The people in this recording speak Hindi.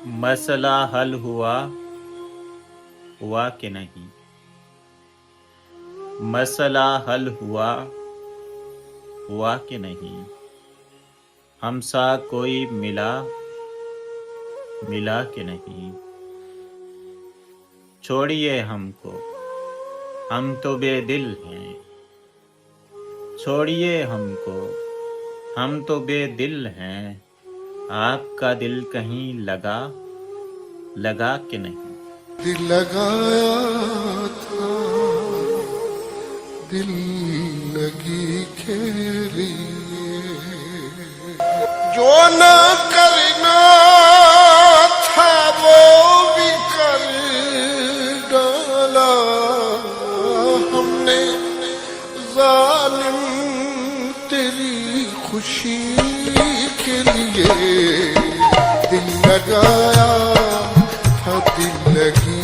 मसला हल हुआ कि नहीं। मसला हल हुआ कि नहीं। हमसा कोई मिला कि नहीं। छोड़िए हमको, हम तो बेदिल हैं। छोड़िए हमको, हम तो बेदिल हैं। आपका दिल कहीं लगा कि नहीं। दिल लगाया था, दिल लगी खेली, जो ना करना था वो भी कर डाला हमने। जालिम तेरी खुशी के लिए दिल लगाया था, दिल लगी